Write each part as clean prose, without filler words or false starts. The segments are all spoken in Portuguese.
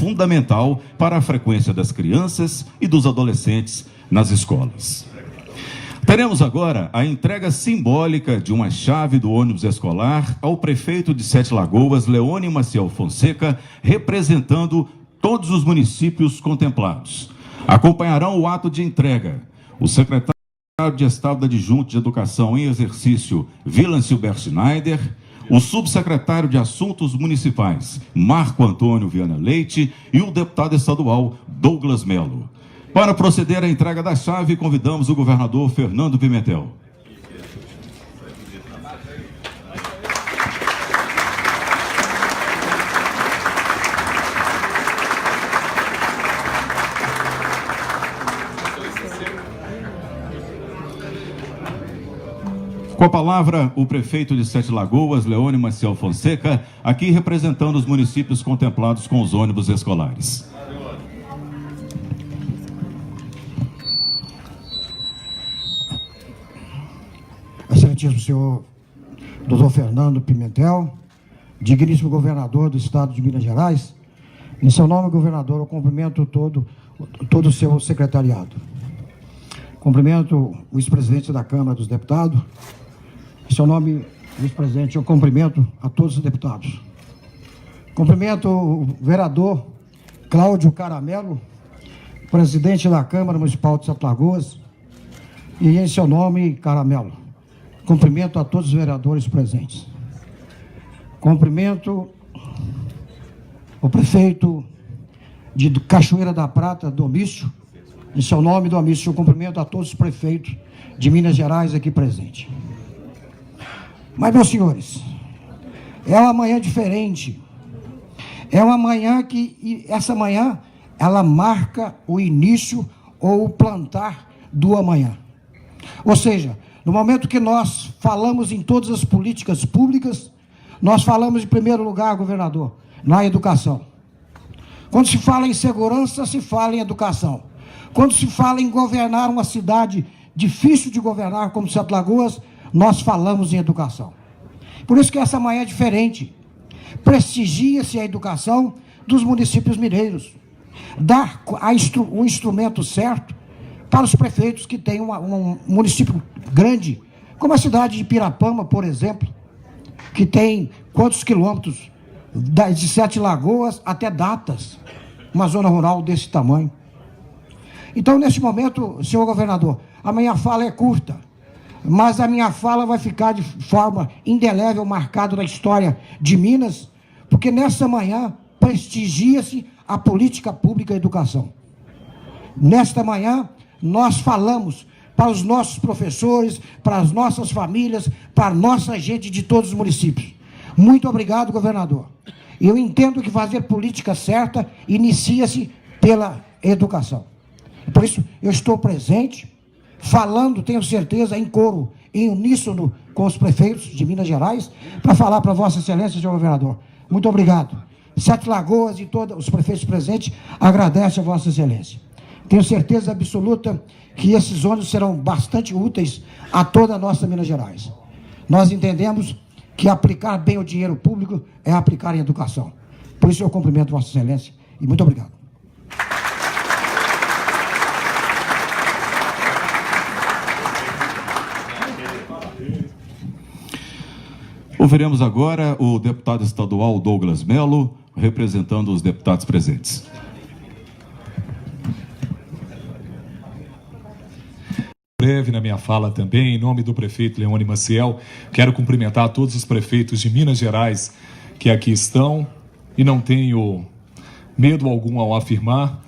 fundamental para a frequência das crianças e dos adolescentes nas escolas. Teremos agora a entrega simbólica de uma chave do ônibus escolar ao prefeito de Sete Lagoas, Leone Maciel Fonseca, representando todos os municípios contemplados. Acompanharão o ato de entrega o secretário de Estado Adjunto de Educação em exercício, Wieland Silber Schneider, o subsecretário de Assuntos Municipais, Marco Antônio Viana Leite, e o deputado estadual, Douglas Melo. Para proceder à entrega da chave, convidamos o governador Fernando Pimentel. Com a palavra, o prefeito de Sete Lagoas, Leone Maciel Fonseca, aqui representando os municípios contemplados com os ônibus escolares. Excelentíssimo senhor doutor Fernando Pimentel, digníssimo governador do estado de Minas Gerais, em seu nome, governador, eu cumprimento todo o seu secretariado. Cumprimento o vice-presidente da Câmara dos Deputados. Em seu nome, vice-presidente, eu cumprimento a todos os deputados. Cumprimento o vereador Cláudio Caramelo, presidente da Câmara Municipal de Sete Lagoas, e em seu nome, Caramelo, cumprimento a todos os vereadores presentes. Cumprimento o prefeito de Cachoeira da Prata, Domício. Em seu nome, Domício, eu cumprimento a todos os prefeitos de Minas Gerais aqui presentes. Mas, meus senhores, é uma manhã diferente. É uma manhã que, essa manhã, ela marca o início ou o plantar do amanhã. Ou seja, no momento que nós falamos em todas as políticas públicas, nós falamos em primeiro lugar, governador, na educação. Quando se fala em segurança, se fala em educação. Quando se fala em governar uma cidade difícil de governar como Sete Lagoas, nós falamos em educação. Por isso que essa manhã é diferente. Prestigia-se a educação dos municípios mineiros. Dar o instrumento certo para os prefeitos que têm um município grande, como a cidade de Pirapama, por exemplo, que tem quantos quilômetros de Sete Lagoas até Datas, uma zona rural desse tamanho. Então, nesse momento, senhor governador, a minha fala é curta, mas a minha fala vai ficar de forma indelével, marcada na história de Minas, porque nessa manhã prestigia-se a política pública e educação. Nesta manhã, nós falamos para os nossos professores, para as nossas famílias, para a nossa gente de todos os municípios. Muito obrigado, governador. Eu entendo que fazer política certa inicia-se pela educação. Por isso, eu estou presente, falando, tenho certeza, em coro, em uníssono com os prefeitos de Minas Gerais, para falar para Vossa Excelência, senhor governador. Muito obrigado. Sete Lagoas e todos os prefeitos presentes agradecem a Vossa Excelência. Tenho certeza absoluta que esses ônibus serão bastante úteis a toda a nossa Minas Gerais. Nós entendemos que aplicar bem o dinheiro público é aplicar em educação. Por isso eu cumprimento Vossa Excelência e muito obrigado. Ouviremos agora o deputado estadual Douglas Melo, representando os deputados presentes. Breve na minha fala também, em nome do prefeito Leone Maciel, quero cumprimentar todos os prefeitos de Minas Gerais que aqui estão, e não tenho medo algum ao afirmar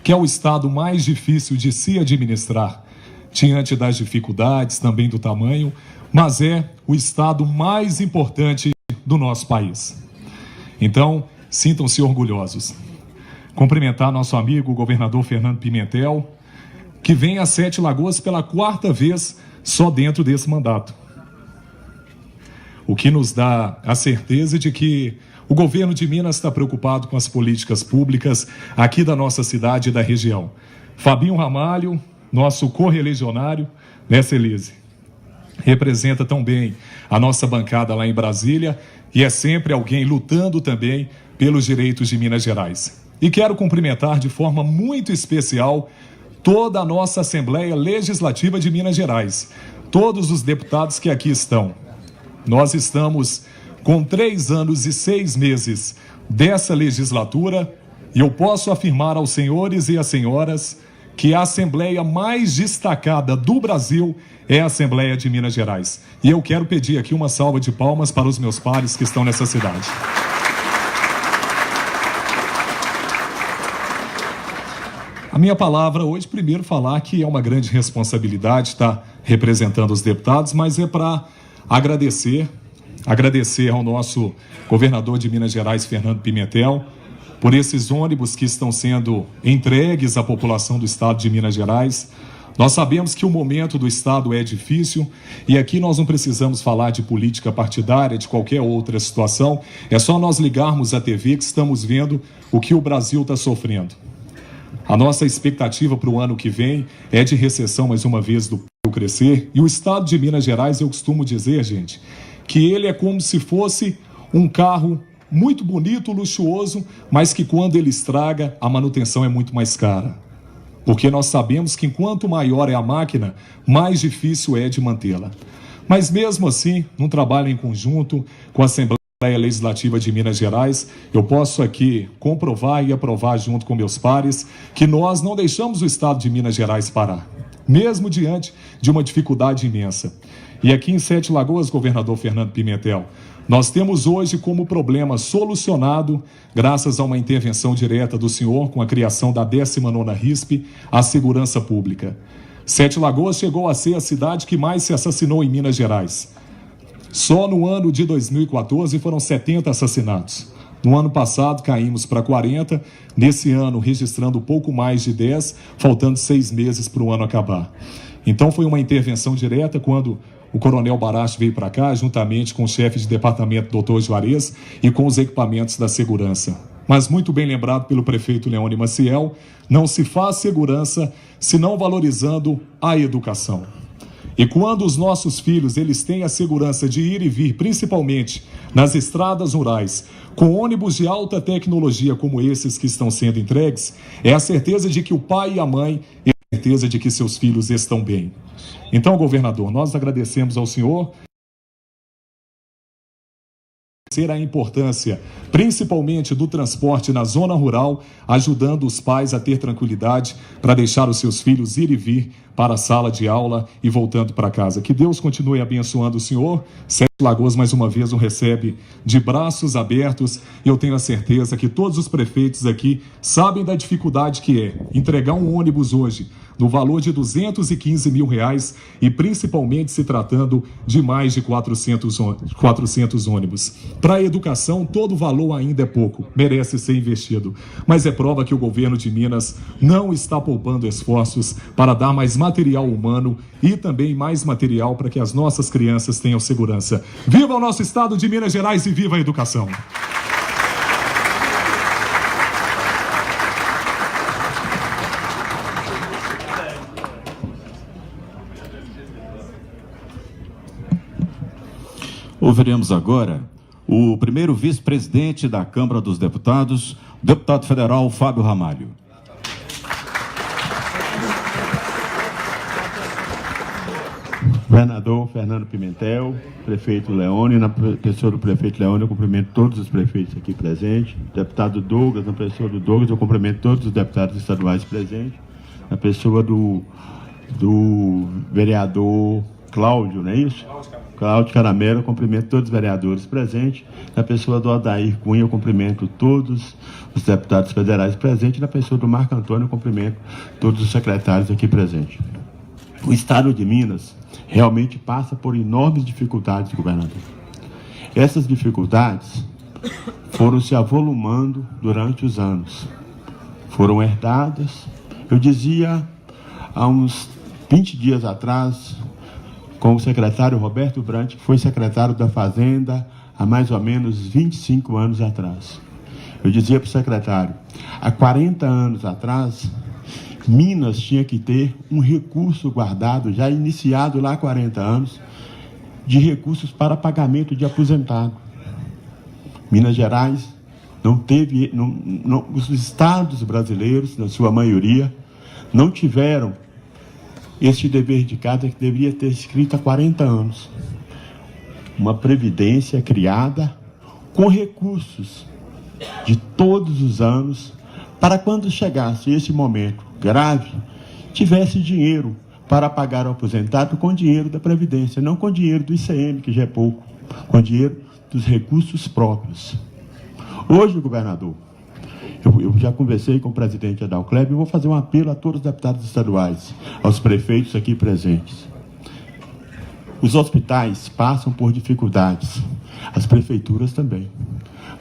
que é o estado mais difícil de se administrar, diante das dificuldades, também do tamanho, mas é o estado mais importante do nosso país. Então, sintam-se orgulhosos. Cumprimentar nosso amigo, o governador Fernando Pimentel, que vem a Sete Lagoas pela 4ª vez só dentro desse mandato. O que nos dá a certeza de que o governo de Minas está preocupado com as políticas públicas aqui da nossa cidade e da região. Fabinho Ramalho, nosso correligionário, nessa Elise, representa tão bem a nossa bancada lá em Brasília e é sempre alguém lutando também pelos direitos de Minas Gerais. e quero cumprimentar de forma muito especial toda a nossa Assembleia Legislativa de Minas Gerais, todos os deputados que aqui estão. Nós estamos com 3 anos e 6 meses dessa legislatura e eu posso afirmar aos senhores e às senhoras que a Assembleia mais destacada do Brasil é a Assembleia de Minas Gerais. E eu quero pedir aqui uma salva de palmas para os meus pares que estão nessa cidade. A minha palavra hoje, primeiro, falar que é uma grande responsabilidade estar representando os deputados, mas é para agradecer ao nosso governador de Minas Gerais, Fernando Pimentel, por esses ônibus que estão sendo entregues à população do estado de Minas Gerais. Nós sabemos que o momento do estado é difícil e aqui nós não precisamos falar de política partidária, de qualquer outra situação. É só nós ligarmos a TV que estamos vendo o que o Brasil está sofrendo. A nossa expectativa para o ano que vem é de recessão, mais uma vez, do crescer. E o estado de Minas Gerais, eu costumo dizer, gente, que ele é como se fosse um carro muito bonito, luxuoso, mas que quando ele estraga, a manutenção é muito mais cara. Porque nós sabemos que enquanto maior é a máquina, mais difícil é de mantê-la. Mas mesmo assim, num trabalho em conjunto com a Assembleia Legislativa de Minas Gerais, eu posso aqui comprovar e aprovar junto com meus pares que nós não deixamos o estado de Minas Gerais parar, mesmo diante de uma dificuldade imensa. E aqui em Sete Lagoas, governador Fernando Pimentel, nós temos hoje como problema solucionado, graças a uma intervenção direta do senhor com a criação da 19ª RISP, a segurança pública. Sete Lagoas chegou a ser a cidade que mais se assassinou em Minas Gerais. Só no ano de 2014 foram 70 assassinatos. No ano passado caímos para 40, nesse ano registrando pouco mais de 10, faltando 6 meses para o ano acabar. Então foi uma intervenção direta quando o coronel Baracho veio para cá, juntamente com o chefe de departamento, doutor Juarez, e com os equipamentos da segurança. Mas muito bem lembrado pelo prefeito Leone Maciel, não se faz segurança se não valorizando a educação. E quando os nossos filhos eles têm a segurança de ir e vir, principalmente nas estradas rurais, com ônibus de alta tecnologia como esses que estão sendo entregues, é a certeza de que o pai e a mãe têm a certeza de que seus filhos estão bem. Então, governador, nós agradecemos ao senhor a importância, principalmente do transporte na zona rural, ajudando os pais a ter tranquilidade para deixar os seus filhos ir e vir para a sala de aula e voltando para casa. Que Deus continue abençoando o senhor. Sete Lagoas, mais uma vez, o recebe de braços abertos e eu tenho a certeza que todos os prefeitos aqui sabem da dificuldade que é entregar um ônibus hoje no valor de R$215 mil e principalmente se tratando de mais de 400 ônibus. Para a educação, todo valor ainda é pouco, merece ser investido, mas é prova que o governo de Minas não está poupando esforços para dar mais material humano e também mais material para que as nossas crianças tenham segurança. Viva o nosso estado de Minas Gerais e viva a educação! Ouviremos agora o primeiro vice-presidente da Câmara dos Deputados, o deputado federal Fábio Ramalho. Governador Fernando Pimentel, prefeito Leone, na pessoa do prefeito Leone, eu cumprimento todos os prefeitos aqui presentes. Deputado Douglas, na pessoa do Douglas, eu cumprimento todos os deputados estaduais presentes. Na pessoa do vereador Cláudio, não é isso? Cláudio Caramelo, eu cumprimento todos os vereadores presentes. Na pessoa do Odair Cunha, eu cumprimento todos os deputados federais presentes. Na pessoa do Marco Antônio, eu cumprimento todos os secretários aqui presentes. O estado de Minas realmente passa por enormes dificuldades, governador. Essas dificuldades foram se avolumando durante os anos. Foram herdadas. Eu dizia há uns 20 dias atrás, com o secretário Roberto Brant, que foi secretário da Fazenda há mais ou menos 25 anos atrás. Eu dizia para o secretário, há 40 anos atrás, Minas tinha que ter um recurso guardado, já iniciado lá há 40 anos, de recursos para pagamento de aposentado. Minas Gerais Os estados brasileiros, na sua maioria, não tiveram este dever de casa que deveria ter escrito há 40 anos. Uma previdência criada com recursos de todos os anos para quando chegasse esse momento grave, tivesse dinheiro para pagar ao aposentado com dinheiro da Previdência, não com dinheiro do ICM, que já é pouco, com dinheiro dos recursos próprios. Hoje, governador, eu já conversei com o presidente Adalcleb e vou fazer um apelo a todos os deputados estaduais, aos prefeitos aqui presentes. Os hospitais passam por dificuldades, as prefeituras também.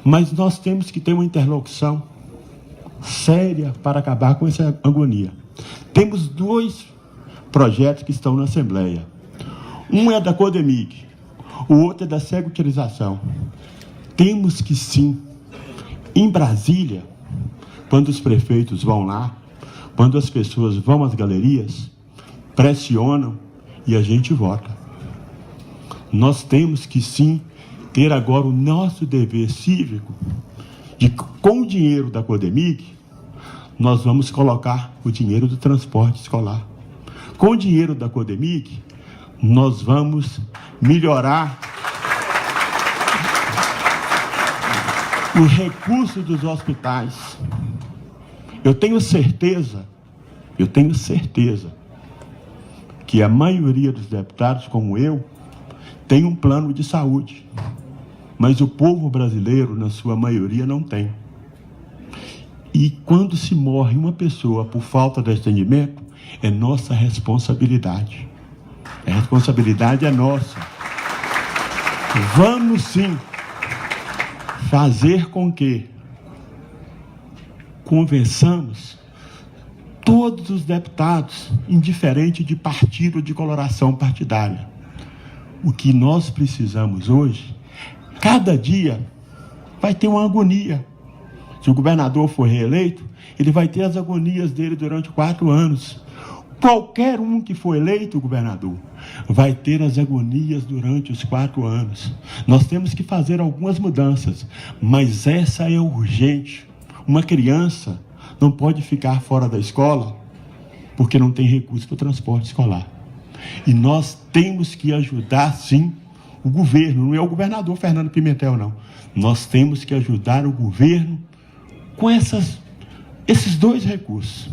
Mas nós temos que ter uma interlocução séria para acabar com essa agonia. Temos 2 projetos que estão na Assembleia. Um é da Codemig, o outro é da Securitização. Temos que sim, em Brasília, quando os prefeitos vão lá, quando as pessoas vão às galerias, pressionam e a gente vota. Nós temos que sim ter agora o nosso dever cívico de, com o dinheiro da Codemig, nós vamos colocar o dinheiro do transporte escolar. Com o dinheiro da Codemig, nós vamos melhorar os recursos dos hospitais. Eu tenho certeza que a maioria dos deputados, como eu, tem um plano de saúde. Mas o povo brasileiro, na sua maioria, não tem. E quando se morre uma pessoa por falta de atendimento, é nossa responsabilidade. A responsabilidade é nossa. Vamos sim fazer com que convençamos todos os deputados, indiferente de partido ou de coloração partidária. O que nós precisamos hoje, cada dia vai ter uma agonia. Se o governador for reeleito, ele vai ter as agonias dele durante 4 anos. Qualquer um que for eleito governador vai ter as agonias durante os 4 anos. Nós temos que fazer algumas mudanças, mas essa é urgente. Uma criança não pode ficar fora da escola porque não tem recurso para o transporte escolar. E nós temos que ajudar, sim, o governo. Não é o governador Fernando Pimentel, não. Nós temos que ajudar o governo com esses 2 recursos.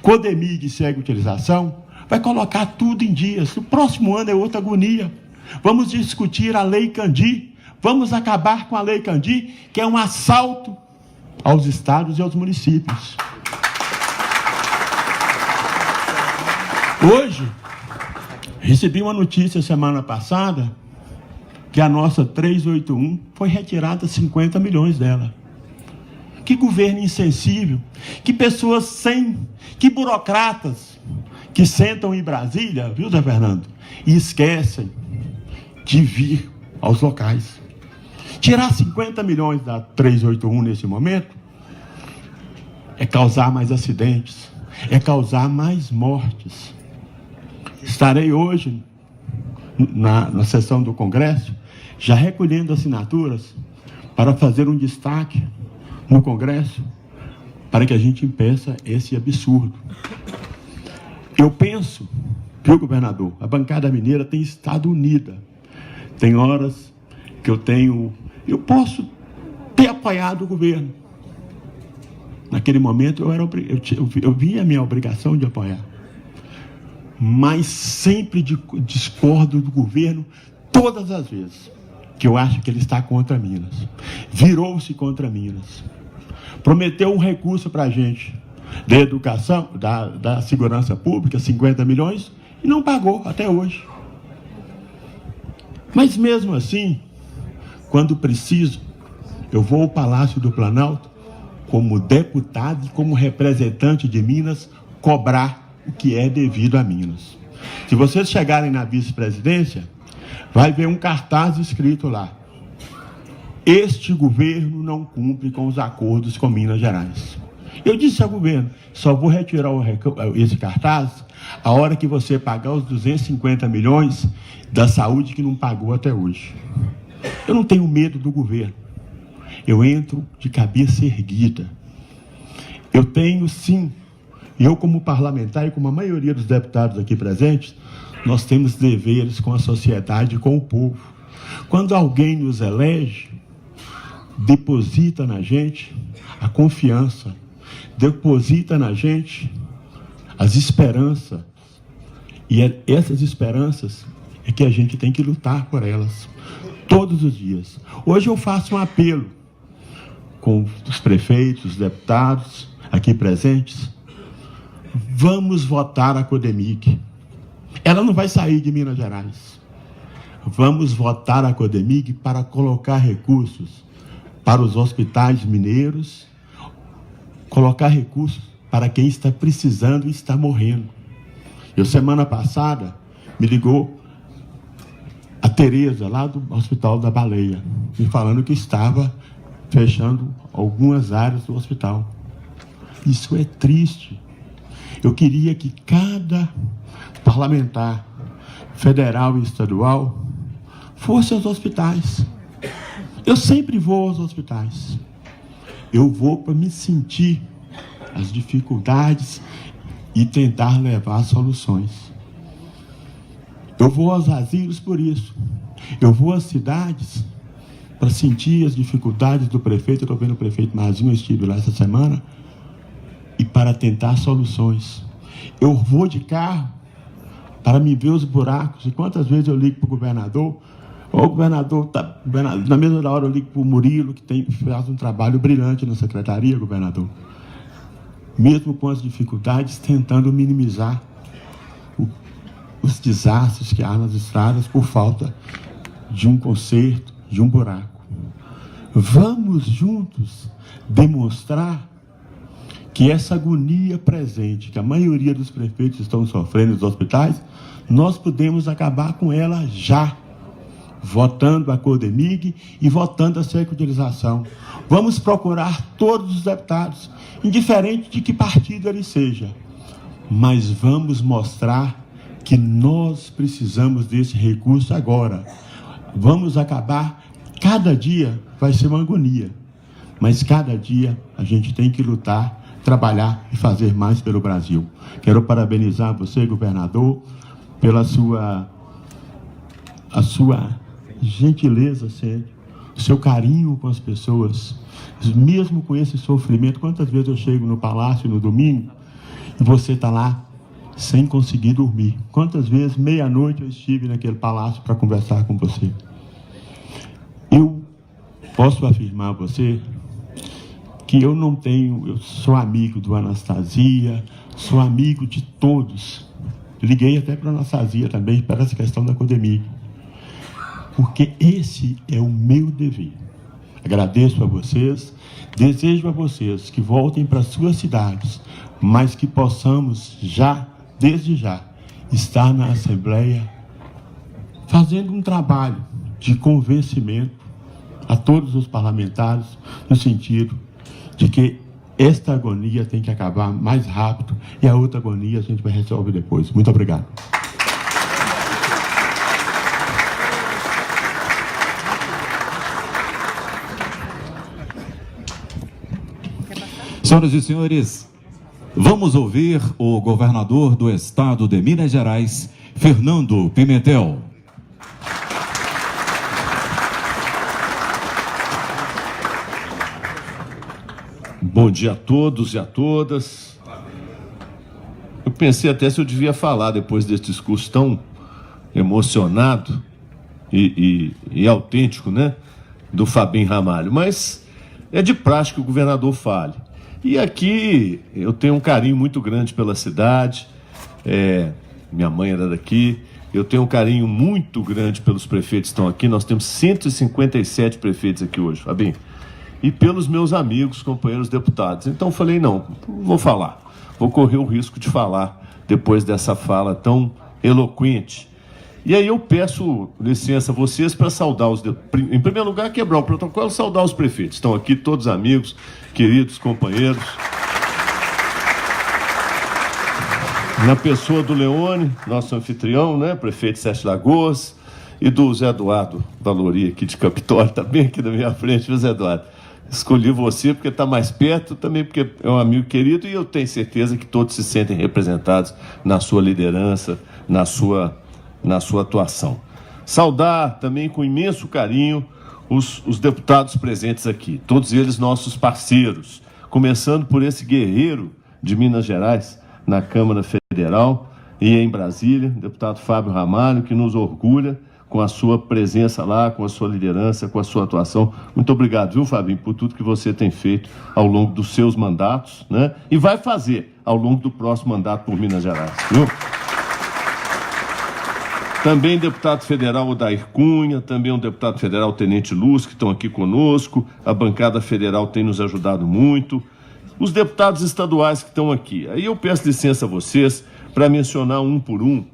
Codemig e Securitização vai colocar tudo em dias. O próximo ano é outra agonia. Vamos discutir a Lei Candir. Vamos acabar com a Lei Candir, que é um assalto aos estados e aos municípios. Hoje, recebi uma notícia semana passada que a nossa 381 foi retirada 50 milhões dela. Que governo insensível, que pessoas que burocratas que sentam em Brasília, viu, Zé Fernando, e esquecem de vir aos locais. Tirar 50 milhões da 381 nesse momento é causar mais acidentes, é causar mais mortes. Estarei hoje na sessão do Congresso já recolhendo assinaturas para fazer um destaque no Congresso para que a gente impeça esse absurdo. Eu penso, viu, governador, a bancada mineira tem estado unida. Tem horas que eu posso ter apoiado o governo. Naquele momento eu vi a minha obrigação de apoiar. Mas sempre discordo do governo todas as vezes que eu acho que ele está contra Minas. Virou-se contra Minas. Prometeu um recurso para a gente da educação, da segurança pública, 50 milhões, e não pagou até hoje. Mas mesmo assim, quando preciso, eu vou ao Palácio do Planalto, como deputado e como representante de Minas, cobrar o que é devido a Minas. Se vocês chegarem na vice-presidência, vai ver um cartaz escrito lá: este governo não cumpre com os acordos com Minas Gerais. Eu disse ao governo, só vou retirar esse cartaz a hora que você pagar os 250 milhões da saúde que não pagou até hoje. Eu não tenho medo do governo. eu entro de cabeça erguida. Eu tenho, sim, eu como parlamentar e como a maioria dos deputados aqui presentes, nós temos deveres com a sociedade e com o povo. Quando alguém nos elege, deposita na gente a confiança, deposita na gente as esperanças. E essas esperanças é que a gente tem que lutar por elas todos os dias. Hoje eu faço um apelo com os prefeitos, os deputados aqui presentes. Vamos votar a Codemig. Ela não vai sair de Minas Gerais. Vamos votar a Codemig para colocar recursos para os hospitais mineiros, colocar recursos para quem está precisando e está morrendo. Eu, semana passada, me ligou a Tereza, lá do Hospital da Baleia, me falando que estava fechando algumas áreas do hospital. Isso é triste. Eu queria que cada parlamentar, federal e estadual, fosse aos hospitais. Eu sempre vou aos hospitais. Eu vou para me sentir as dificuldades e tentar levar soluções. Eu vou aos asilos por isso. Eu vou às cidades para sentir as dificuldades do prefeito. Eu estou vendo o prefeito Mazinho, eu estive lá essa semana, e para tentar soluções. Eu vou de carro para me ver os buracos. E quantas vezes eu ligo para o governador, ou o governador, na mesma hora eu ligo para o Murilo, que faz um trabalho brilhante na secretaria, governador. Mesmo com as dificuldades, tentando minimizar os desastres que há nas estradas por falta de um conserto, de um buraco. Vamos juntos demonstrar que essa agonia presente, que a maioria dos prefeitos estão sofrendo nos hospitais, nós podemos acabar com ela já, votando a Codemig e votando a secularização. Vamos procurar todos os deputados, indiferente de que partido ele seja, mas vamos mostrar que nós precisamos desse recurso agora. Vamos acabar, cada dia vai ser uma agonia, mas cada dia a gente tem que lutar, trabalhar e fazer mais pelo Brasil. Quero parabenizar você, governador, pela sua gentileza sempre, o seu carinho com as pessoas, mesmo com esse sofrimento. Quantas vezes eu chego no palácio no domingo e você está lá sem conseguir dormir? Quantas vezes, meia-noite, eu estive naquele palácio para conversar com você? Eu posso afirmar a você que eu sou amigo do Anastasia, sou amigo de todos. Liguei até para a Anastasia também, para essa questão da Codemig, porque esse é o meu dever. Agradeço a vocês, desejo a vocês que voltem para suas cidades, mas que possamos desde já, estar na Assembleia fazendo um trabalho de convencimento a todos os parlamentares, no sentido de que esta agonia tem que acabar mais rápido e a outra agonia a gente vai resolver depois. Muito obrigado. Senhoras e senhores, vamos ouvir o governador do estado de Minas Gerais, Fernando Pimentel. Bom dia a todos e a todas. Eu pensei até se eu devia falar depois desse discurso tão emocionado e autêntico, né, do Fabinho Ramalho, mas é de praxe que o governador fale. E aqui eu tenho um carinho muito grande pela cidade, minha mãe era daqui, eu tenho um carinho muito grande pelos prefeitos que estão aqui. Nós temos 157 prefeitos aqui hoje, Fabinho, e pelos meus amigos, companheiros deputados. Então falei, não vou falar, vou correr o risco de falar depois dessa fala tão eloquente. E aí eu peço licença a vocês para saudar em primeiro lugar, quebrar o protocolo, saudar os prefeitos. Estão aqui todos amigos, queridos companheiros. Na pessoa do Leone, nosso anfitrião, né, prefeito de Sete Lagoas, e do Zé Eduardo Valori, aqui de Capitólio, está bem aqui na minha frente, viu, Zé Eduardo? Escolhi você porque está mais perto, também porque é um amigo querido, e eu tenho certeza que todos se sentem representados na sua liderança, na sua atuação. Saudar também com imenso carinho os deputados presentes aqui, todos eles nossos parceiros, começando por esse guerreiro de Minas Gerais, na Câmara Federal e em Brasília, deputado Fábio Ramalho, que nos orgulha com a sua presença lá, com a sua liderança, com a sua atuação. Muito obrigado, viu, Fabinho, por tudo que você tem feito ao longo dos seus mandatos, né? E vai fazer ao longo do próximo mandato por Minas Gerais, viu? Também deputado federal Odair Cunha, também um deputado federal Tenente Luz, que estão aqui conosco. A bancada federal tem nos ajudado muito. Os deputados estaduais que estão aqui. Aí eu peço licença a vocês para mencionar um por um.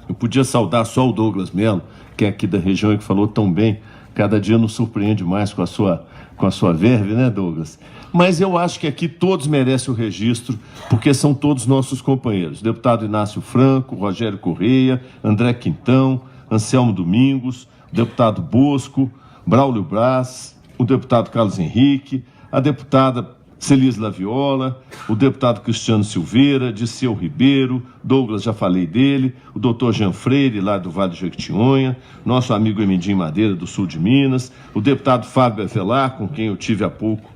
Eu podia saudar só o Douglas Melo, que é aqui da região e que falou tão bem. Cada dia nos surpreende mais com a sua verve, né, Douglas? Mas eu acho que aqui todos merecem o registro, porque são todos nossos companheiros. Deputado Inácio Franco, Rogério Correia, André Quintão, Anselmo Domingos, deputado Bosco, Braulio Braz, o deputado Carlos Henrique, a deputada Celis Laviola, o deputado Cristiano Silveira, Disseu Ribeiro, Douglas, já falei dele, o doutor Jean Freire, lá do Vale do Jequitinhonha, nosso amigo Emendim Madeira, do sul de Minas, o deputado Fábio Avelar, com quem eu tive há pouco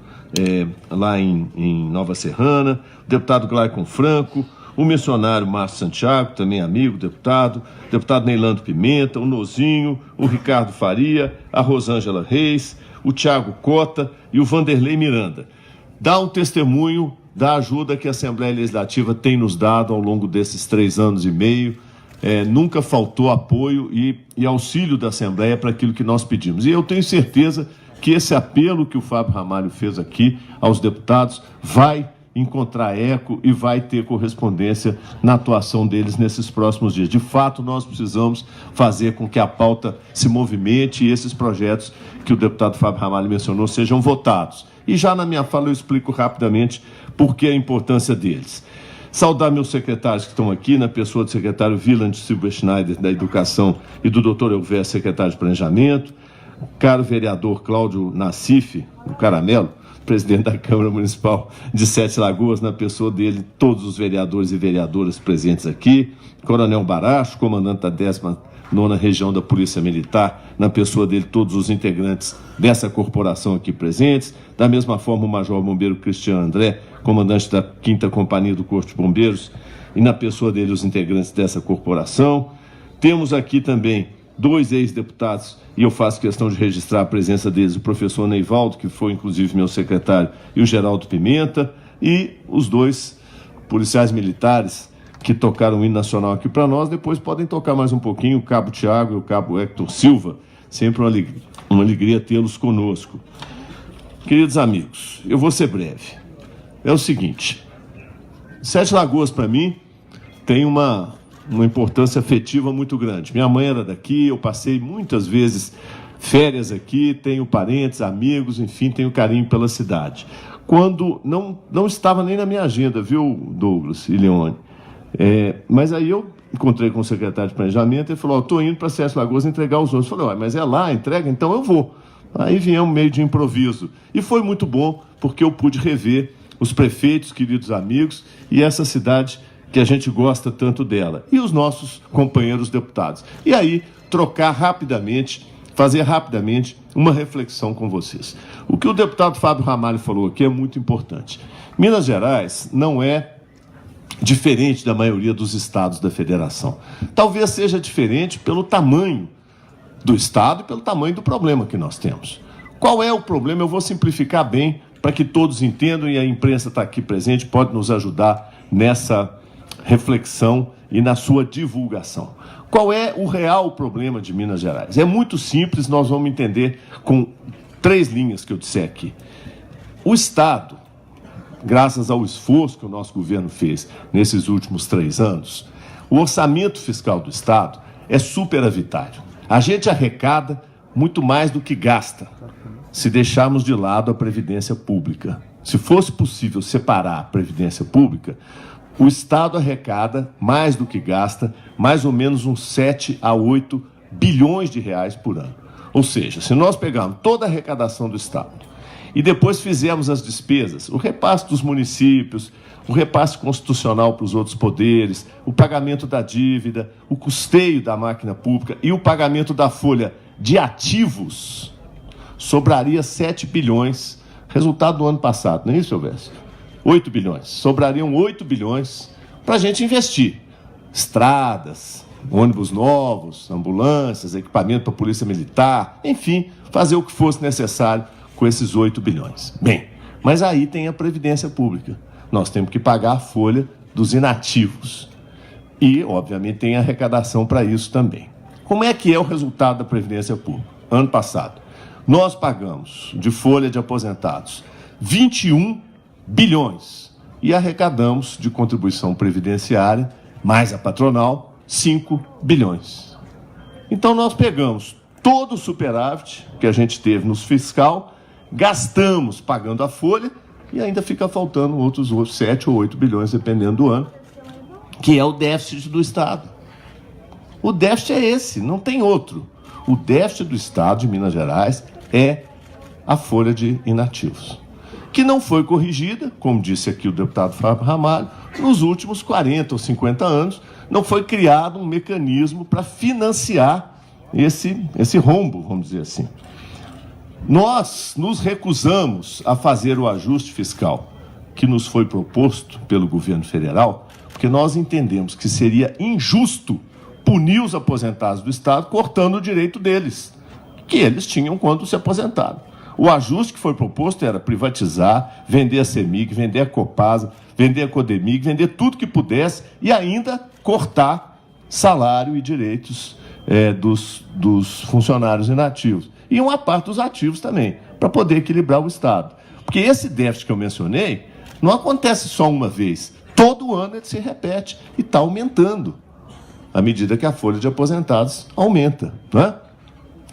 lá em Nova Serrana, o deputado Glaicon Franco, o missionário Márcio Santiago, também amigo, deputado Neilando Pimenta, o Nozinho, o Ricardo Faria, a Rosângela Reis, o Tiago Cota e o Vanderlei Miranda. Dá um testemunho da ajuda que a Assembleia Legislativa tem nos dado ao longo desses 3 anos e meio. Nunca faltou apoio e auxílio da Assembleia para aquilo que nós pedimos. E eu tenho certeza que esse apelo que o Fábio Ramalho fez aqui aos deputados vai encontrar eco e vai ter correspondência na atuação deles nesses próximos dias. De fato, nós precisamos fazer com que a pauta se movimente e esses projetos que o deputado Fábio Ramalho mencionou sejam votados. E já na minha fala eu explico rapidamente por que a importância deles. Saudar meus secretários que estão aqui, na pessoa do secretário Wieland Silva Schneider, da Educação, e do doutor Elver, secretário de Planejamento, o caro vereador Cláudio Nassif, o Caramelo, presidente da Câmara Municipal de Sete Lagoas, na pessoa dele, todos os vereadores e vereadoras presentes aqui, Coronel Baracho, comandante da 19ª Região da Polícia Militar, na pessoa dele, todos os integrantes dessa corporação aqui presentes, da mesma forma o Major Bombeiro Cristiano André, comandante da 5ª Companhia do Corpo de Bombeiros, e na pessoa dele os integrantes dessa corporação. Temos aqui também 2 ex-deputados, e eu faço questão de registrar a presença deles, o professor Neivaldo, que foi inclusive meu secretário, e o Geraldo Pimenta, e os 2 policiais militares que tocaram o hino nacional aqui para nós. Depois podem tocar mais um pouquinho o Cabo Tiago e o Cabo Hector Silva. Sempre uma alegria tê-los conosco. Queridos amigos, eu vou ser breve. É o seguinte, Sete Lagoas, para mim, tem uma importância afetiva muito grande. Minha mãe era daqui, eu passei muitas vezes férias aqui, tenho parentes, amigos, enfim, tenho carinho pela cidade. Quando não estava nem na minha agenda, viu, Douglas e Leone? Mas aí eu encontrei com o secretário de Planejamento e ele falou: estou indo para Sete Lagoas entregar os outros. Eu falei: mas é lá, entrega? Então eu vou. Aí viemos meio de improviso. E foi muito bom, porque eu pude rever os prefeitos, queridos amigos, e essa cidade que a gente gosta tanto dela, e os nossos companheiros deputados. E aí, fazer rapidamente uma reflexão com vocês. O que o deputado Fábio Ramalho falou aqui é muito importante. Minas Gerais não é diferente da maioria dos estados da federação. Talvez seja diferente pelo tamanho do estado e pelo tamanho do problema que nós temos. Qual é o problema? Eu vou simplificar bem para que todos entendam, e a imprensa está aqui presente, pode nos ajudar nessa reflexão e na sua divulgação. Qual é o real problema de Minas Gerais? É muito simples, nós vamos entender com 3 linhas que eu disser aqui. O Estado, graças ao esforço que o nosso governo fez nesses últimos 3 anos, o orçamento fiscal do Estado é superavitário. A gente arrecada muito mais do que gasta, se deixarmos de lado a Previdência Pública. Se fosse possível separar a Previdência Pública, o Estado arrecada mais do que gasta, mais ou menos uns 7 a 8 bilhões de reais por ano. Ou seja, se nós pegarmos toda a arrecadação do Estado E depois fizemos as despesas, o repasse dos municípios, o repasse constitucional para os outros poderes, o pagamento da dívida, o custeio da máquina pública e o pagamento da folha de ativos, sobraria 7 bilhões, resultado do ano passado, não é isso, Elvésio? 8 bilhões. Sobrariam 8 bilhões para a gente investir. Estradas, ônibus novos, ambulâncias, equipamento para a Polícia Militar, enfim, fazer o que fosse necessário com esses 8 bilhões. Bem, mas aí tem a Previdência Pública. Nós temos que pagar a folha dos inativos. E, obviamente, tem arrecadação para isso também. Como é que é o resultado da Previdência Pública? Ano passado, nós pagamos de folha de aposentados 21 bilhões e arrecadamos de contribuição previdenciária, mais a patronal, 5 bilhões. Então, nós pegamos todo o superávit que a gente teve no fiscal, gastamos pagando a folha e ainda fica faltando outros 7 ou 8 bilhões, dependendo do ano, que é o déficit do Estado. O déficit é esse, não tem outro. O déficit do Estado de Minas Gerais é a folha de inativos, que não foi corrigida, como disse aqui o deputado Fábio Ramalho, nos últimos 40 ou 50 anos, não foi criado um mecanismo para financiar esse rombo, vamos dizer assim. Nós nos recusamos a fazer o ajuste fiscal que nos foi proposto pelo governo federal, porque nós entendemos que seria injusto punir os aposentados do Estado cortando o direito deles, que eles tinham quando se aposentaram. O ajuste que foi proposto era privatizar, vender a CEMIG, vender a Copasa, vender a Codemig, vender tudo que pudesse e ainda cortar salário e direitos dos funcionários inativos. E uma parte dos ativos também, para poder equilibrar o Estado. Porque esse déficit que eu mencionei não acontece só uma vez. Todo ano ele se repete e está aumentando, à medida que a folha de aposentados aumenta, não é?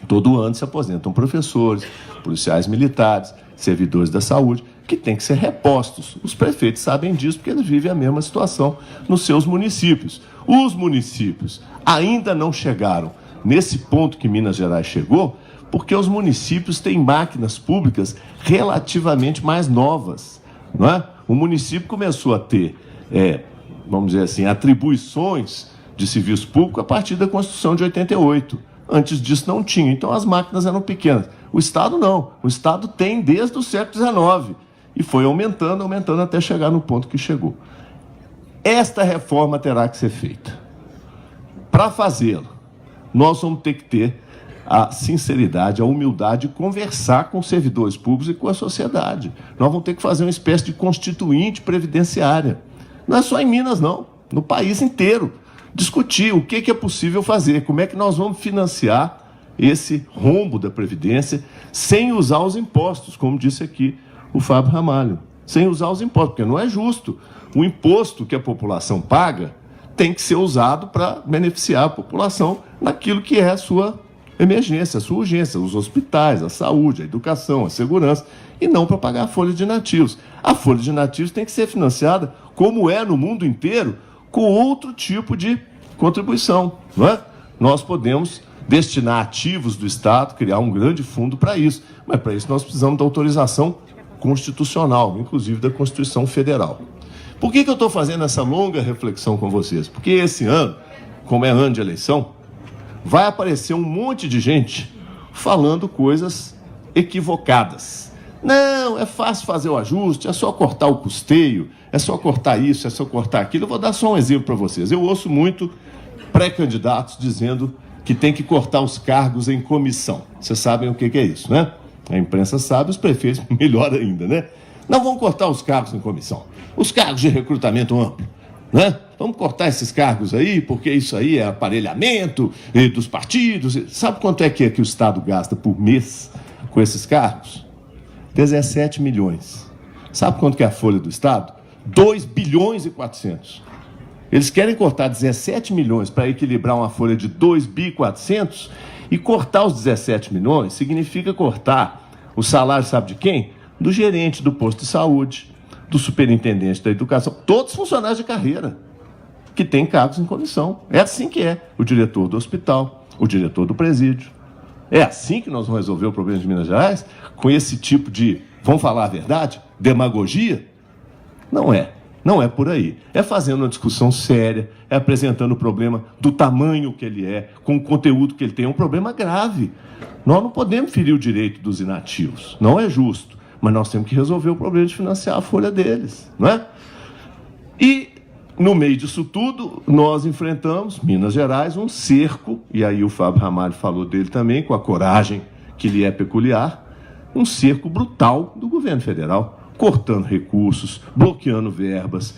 Todo ano se aposentam professores, policiais militares, servidores da saúde, que têm que ser repostos. Os prefeitos sabem disso porque eles vivem a mesma situação nos seus municípios. Os municípios ainda não chegaram nesse ponto que Minas Gerais chegou, porque os municípios têm máquinas públicas relativamente mais novas, não é? O município começou a ter, vamos dizer assim, atribuições de serviço público a partir da Constituição de 88. Antes disso não tinha, então as máquinas eram pequenas. O Estado não, o Estado tem desde o século XIX e foi aumentando, aumentando até chegar no ponto que chegou. Esta reforma terá que ser feita. Para fazê-la, nós vamos ter que ter a sinceridade, a humildade de conversar com os servidores públicos e com a sociedade. Nós vamos ter que fazer uma espécie de constituinte previdenciária. Não é só em Minas, não, no país inteiro. Discutir o que é possível fazer, como é que nós vamos financiar esse rombo da Previdência sem usar os impostos, como disse aqui o Fábio Ramalho. Sem usar os impostos, porque não é justo. O imposto que a população paga tem que ser usado para beneficiar a população naquilo que é a sua emergência, a sua urgência, os hospitais, a saúde, a educação, a segurança, e não para pagar a folha de inativos. A folha de inativos tem que ser financiada, como é no mundo inteiro, com outro tipo de contribuição, não é? Nós podemos destinar ativos do Estado, criar um grande fundo para isso, mas para isso nós precisamos da autorização constitucional, inclusive da Constituição Federal. Por que eu estou fazendo essa longa reflexão com vocês? Porque esse ano, como é ano de eleição, vai aparecer um monte de gente falando coisas equivocadas. Não, é fácil fazer o ajuste, é só cortar o custeio, é só cortar isso, é só cortar aquilo. Eu vou dar só um exemplo para vocês. Eu ouço muito pré-candidatos dizendo que tem que cortar os cargos em comissão. Vocês sabem o que é isso, né? A imprensa sabe, os prefeitos melhor ainda, né? Não vão cortar os cargos em comissão. Os cargos de recrutamento amplo, né? Vamos cortar esses cargos aí, porque isso aí é aparelhamento dos partidos. Sabe quanto é que o Estado gasta por mês com esses cargos? 17 milhões. Sabe quanto que é a folha do Estado? 2 bilhões e 400. Eles querem cortar 17 milhões para equilibrar uma folha de 2 bi 400 e cortar os 17 milhões significa cortar o salário, sabe de quem? Do gerente do posto de saúde, do superintendente da educação, todos funcionários de carreira que têm cargos em comissão. É assim que é. O diretor do hospital, o diretor do presídio. É assim que nós vamos resolver o problema de Minas Gerais? Com esse tipo de Vamos falar a verdade? Demagogia? Não é. Não é por aí. É fazendo uma discussão séria, é apresentando o problema do tamanho que ele é, com o conteúdo que ele tem. É um problema grave. Nós não podemos ferir o direito dos inativos. Não é justo. Mas nós temos que resolver o problema de financiar a folha deles, não é? E, no meio disso tudo, nós enfrentamos, Minas Gerais, um cerco, e aí o Fábio Ramalho falou dele também, com a coragem que lhe é peculiar, um cerco brutal do governo federal, cortando recursos, bloqueando verbas.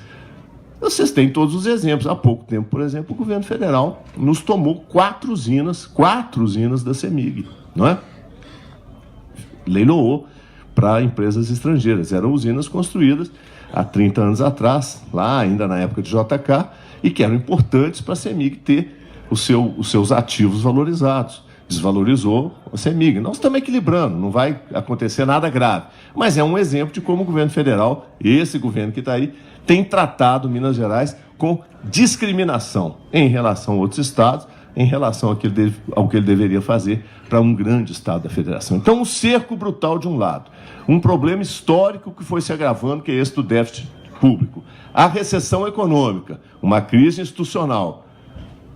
Vocês têm todos os exemplos. Há pouco tempo, por exemplo, o governo federal nos tomou 4 usinas da CEMIG, não é? Leiloou para empresas estrangeiras. Eram usinas construídas há 30 anos atrás, lá ainda na época de JK, e que eram importantes para a CEMIG ter os seus ativos valorizados. Desvalorizou a CEMIG. Nós estamos equilibrando, não vai acontecer nada grave. Mas é um exemplo de como o governo federal, esse governo que está aí, tem tratado Minas Gerais com discriminação em relação a outros estados, em relação ao que ele deveria fazer para um grande estado da federação. Então, um cerco brutal de um lado, um problema histórico que foi se agravando, que é esse do déficit público, a recessão econômica, uma crise institucional,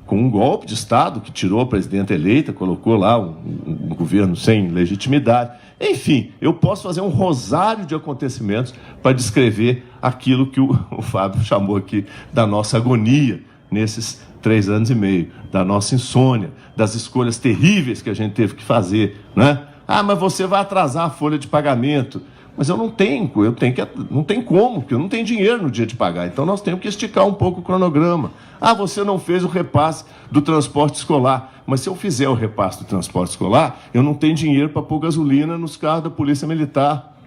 com um golpe de Estado que tirou a presidenta eleita, colocou lá um governo sem legitimidade. Enfim, eu posso fazer um rosário de acontecimentos para descrever aquilo que o Fábio chamou aqui da nossa agonia nesses 3 anos e meio, da nossa insônia, das escolhas terríveis que a gente teve que fazer, né? Ah, mas você vai atrasar a folha de pagamento. Mas não tem como, porque eu não tenho dinheiro no dia de pagar. Então nós temos que esticar um pouco o cronograma. Ah, você não fez o repasse do transporte escolar. Mas se eu fizer o repasse do transporte escolar, eu não tenho dinheiro para pôr gasolina nos carros da Polícia Militar.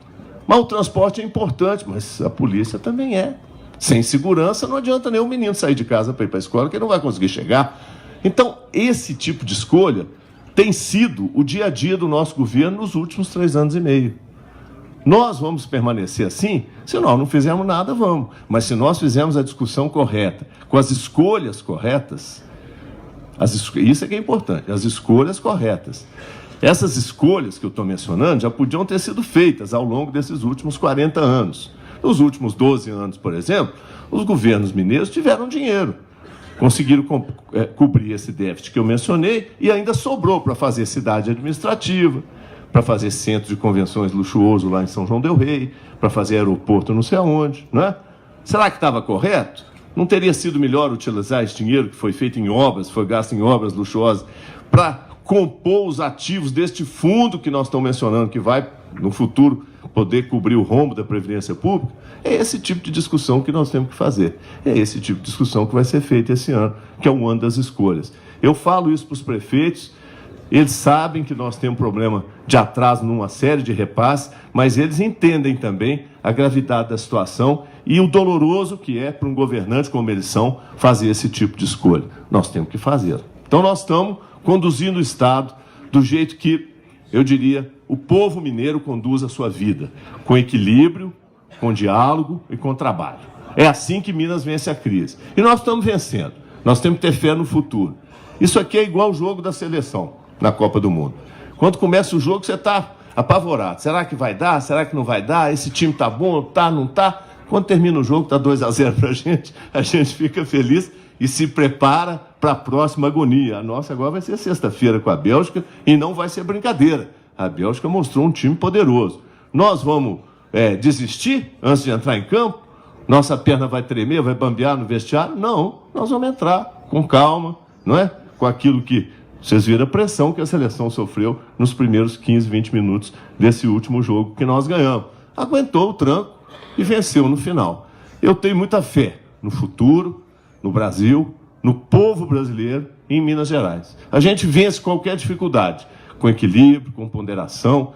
Mas o transporte é importante, mas a polícia também é. Sem segurança não adianta nem o menino sair de casa para ir para a escola, que ele não vai conseguir chegar. Então, esse tipo de escolha tem sido o dia a dia do nosso governo nos últimos 3 anos e meio. Nós vamos permanecer assim? Se nós não fizermos nada, vamos. Mas se nós fizermos a discussão correta, com as escolhas corretas, isso é que é importante, as escolhas corretas. Essas escolhas que eu estou mencionando já podiam ter sido feitas ao longo desses últimos 40 anos. Nos últimos 12 anos, por exemplo, os governos mineiros tiveram dinheiro. Conseguiram cobrir esse déficit que eu mencionei e ainda sobrou para fazer cidade administrativa, para fazer centro de convenções luxuoso lá em São João del Rei, para fazer aeroporto não sei aonde, não é? Será que estava correto? Não teria sido melhor utilizar esse dinheiro que foi feito em obras, foi gasto em obras luxuosas, para compor os ativos deste fundo que nós estamos mencionando, que vai, no futuro, poder cobrir o rombo da Previdência Pública? É esse tipo de discussão que nós temos que fazer. É esse tipo de discussão que vai ser feita esse ano, que é o ano das escolhas. Eu falo isso para os prefeitos. Eles sabem que nós temos um problema de atraso numa série de repasses, mas eles entendem também a gravidade da situação e o doloroso que é para um governante como eles são fazer esse tipo de escolha. Nós temos que fazer. Então nós estamos conduzindo o Estado do jeito que, eu diria, o povo mineiro conduz a sua vida, com equilíbrio, com diálogo e com trabalho. É assim que Minas vence a crise. E nós estamos vencendo. Nós temos que ter fé no futuro. Isso aqui é igual o jogo da seleção na Copa do Mundo. Quando começa o jogo, você está apavorado. Será que vai dar? Será que não vai dar? Esse time está bom? Tá? Não está? Quando termina o jogo, está 2-0 para a gente fica feliz e se prepara para a próxima agonia. A nossa agora vai ser sexta-feira com a Bélgica e não vai ser brincadeira. A Bélgica mostrou um time poderoso. Nós vamos desistir antes de entrar em campo? Nossa perna vai tremer, vai bambear no vestiário? Não, nós vamos entrar com calma, não é? Com aquilo que vocês viram a pressão que a seleção sofreu nos primeiros 15, 20 minutos desse último jogo que nós ganhamos. Aguentou o tranco e venceu no final. Eu tenho muita fé no futuro, no Brasil, no povo brasileiro e em Minas Gerais. A gente vence qualquer dificuldade, com equilíbrio, com ponderação,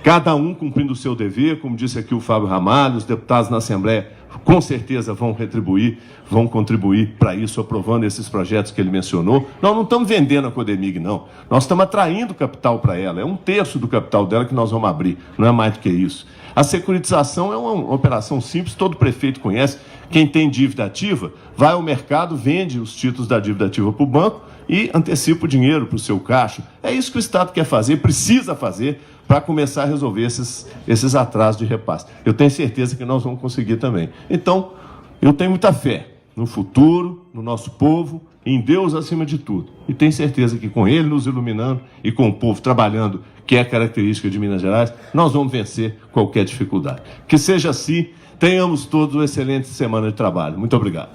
cada um cumprindo o seu dever, como disse aqui o Fábio Ramalho, os deputados na Assembleia com certeza vão retribuir, vão contribuir para isso, aprovando esses projetos que ele mencionou. Nós não estamos vendendo a Codemig, não. Nós estamos atraindo capital para ela. É 1/3 do capital dela que nós vamos abrir, não é mais do que isso. A securitização é uma operação simples, todo prefeito conhece. Quem tem dívida ativa, vai ao mercado, vende os títulos da dívida ativa para o banco e antecipa o dinheiro para o seu caixa. É isso que o Estado quer fazer, precisa fazer, para começar a resolver esses atrasos de repasse. Eu tenho certeza que nós vamos conseguir também. Então, eu tenho muita fé no futuro, no nosso povo, em Deus acima de tudo. E tenho certeza que com Ele nos iluminando e com o povo trabalhando, que é a característica de Minas Gerais, nós vamos vencer qualquer dificuldade. Que seja assim, tenhamos todos uma excelente semana de trabalho. Muito obrigado.